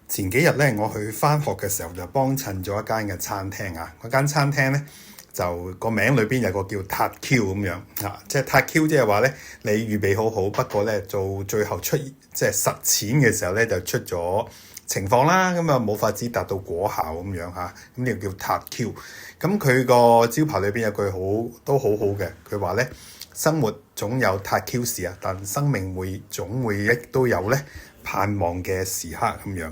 前幾日咧，我去返學嘅時候就幫襯咗一間嘅餐廳啊。嗰間餐廳咧就個名裏邊有個叫撻 Q 咁樣啊，即係撻 Q，即係話咧你預備好好，不過咧做最後出即係實踐嘅時候咧就出咗情況啦，咁啊冇法子達到果效咁樣嚇，咁呢個叫撻 Q。咁佢個招牌裏邊有句都好嘅，佢話咧生活總有撻 Q 時啊，但生命總會亦都有咧盼望嘅時刻咁樣。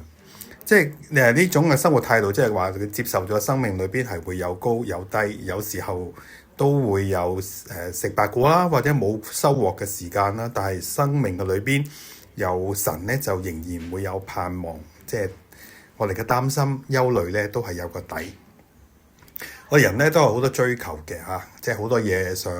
即係呢種嘅生活態度，即係話佢接受咗生命裏邊係會有高有低，有時候都會有食白果啦，或者冇收穫嘅時間啦。但係生命嘅裏邊有神咧，就仍然會有盼望。即係我哋嘅擔心、憂慮咧，都係有個底。我人咧都有好多追求嘅嚇，即係好多嘢想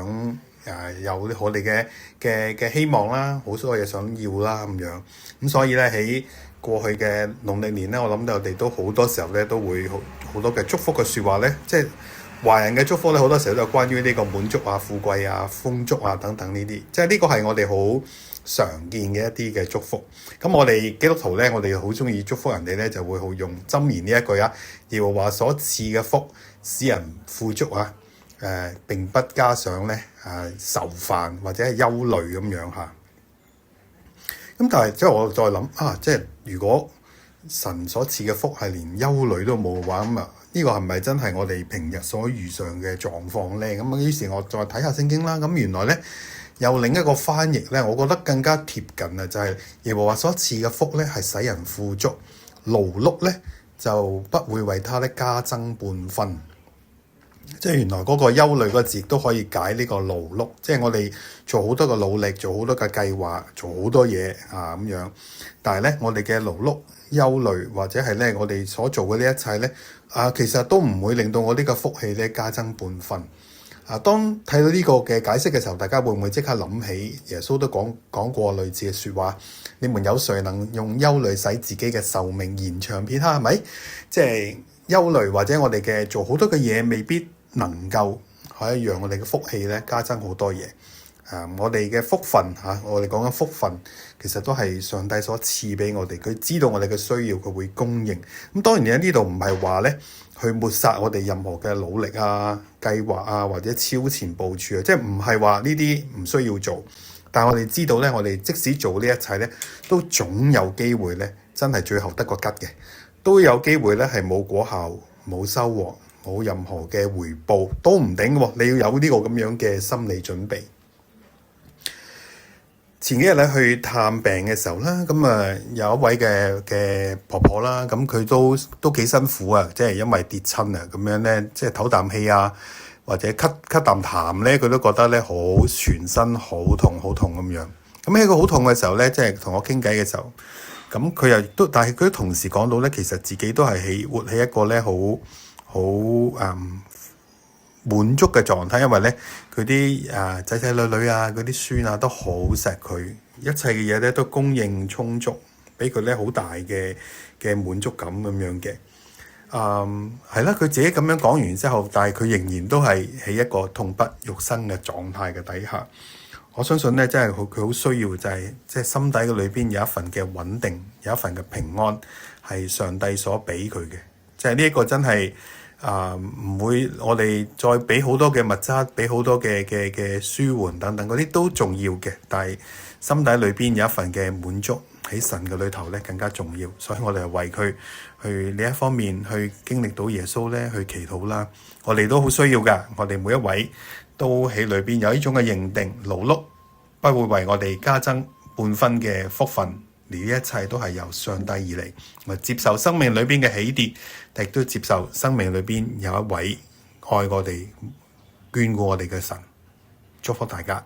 有我哋嘅希望啦，好多嘢想要啦咁樣。咁所以咧喺過去嘅農曆年咧，我諗到我哋都好多時候咧都會好多嘅祝福嘅説話咧，即係華人嘅祝福咧，好多時候都係關於呢個滿足啊、富貴啊、豐足啊等等呢啲，即係呢個係我哋好常見嘅一啲嘅祝福。咁我哋基督徒咧，我哋好中意祝福人哋咧，就會好用箴言呢一句啊，耶和華所賜嘅福使人富足啊，並不加上咧愁煩或者係憂慮咁樣嚇。咁但係即係我再諗即係如果神所賜嘅福係連憂慮都冇嘅話，咁呢個係咪真係我哋平日所遇上嘅狀況咧？咁於是我再睇下聖經啦。咁原來咧有另一個翻譯咧，我覺得更加貼近啊，就係耶和華所賜嘅福咧係使人富足，勞碌咧就不會為他咧加增半分。即係原來嗰個憂慮個字都可以解呢個勞碌，即係我哋做好多嘅努力，做好多嘅計劃，做好多嘢咁樣。但係咧，我哋嘅勞碌、憂慮或者係咧我哋所做嘅呢一切咧其實都唔會令到我呢個福氣咧加增半分。當睇到呢個嘅解釋嘅時候，大家會唔會即刻諗起耶穌都講過類似嘅説話？你們有誰能用憂慮使自己嘅壽命延長片刻？係咪？即係憂慮或者我哋嘅做好多嘅嘢，未必能夠可以讓我哋嘅福氣咧加增好多嘢。我哋嘅福分我哋講緊福分，其實都係上帝所賜俾我哋。佢知道我哋嘅需要，佢會供應。咁當然喺呢度唔係話咧去抹殺我哋任何嘅努力計劃或者超前部署即係唔係話呢啲唔需要做。但係我哋知道咧，我哋即使做呢一切咧，都總有機會咧，真係最後得個吉嘅，都有機會咧係冇果效、冇收穫、冇任何嘅回報，都唔定喎。你要有呢個咁樣嘅心理準備。前幾日咧去探病嘅時候啦，咁有一位嘅婆婆啦，咁佢都幾辛苦啊，即係因為跌親啊，咁樣咧，即係唞啖氣或者咳啖痰咧，佢都覺得咧好全身好痛咁樣。咁喺佢好痛嘅時候咧，即係同我傾偈嘅時候，咁佢又都，但係佢都同時講到咧，其實自己都係活喺一個咧好滿足嘅狀態，因為咧佢啲仔仔女女嗰啲孫都好錫佢，一切嘅嘢咧都供應充足，俾佢咧好大嘅滿足感咁樣嘅。係啦，佢自己咁樣講完之後，但係佢仍然都係喺一個痛不欲生嘅狀態嘅底下。我相信咧，真係佢好需要就係即係心底嘅裏邊有一份嘅穩定，有一份嘅平安，係上帝所俾佢嘅。即係呢一個真係唔會我哋再俾好多嘅物質，俾好多嘅舒緩等等嗰啲都重要嘅，但係心底裏邊有一份嘅滿足喺神嘅裏頭咧更加重要。所以我哋係為佢去呢一方面去經歷到耶穌咧去祈禱啦。我哋都好需要㗎，我哋每一位都喺裏邊有呢種嘅認定，勞碌不會為我哋加增半分嘅福分，而呢一切都係由上帝而嚟。我接受生命裏邊嘅起跌，亦都接受生命裏邊有一位愛我哋、眷顧我哋嘅神。祝福大家。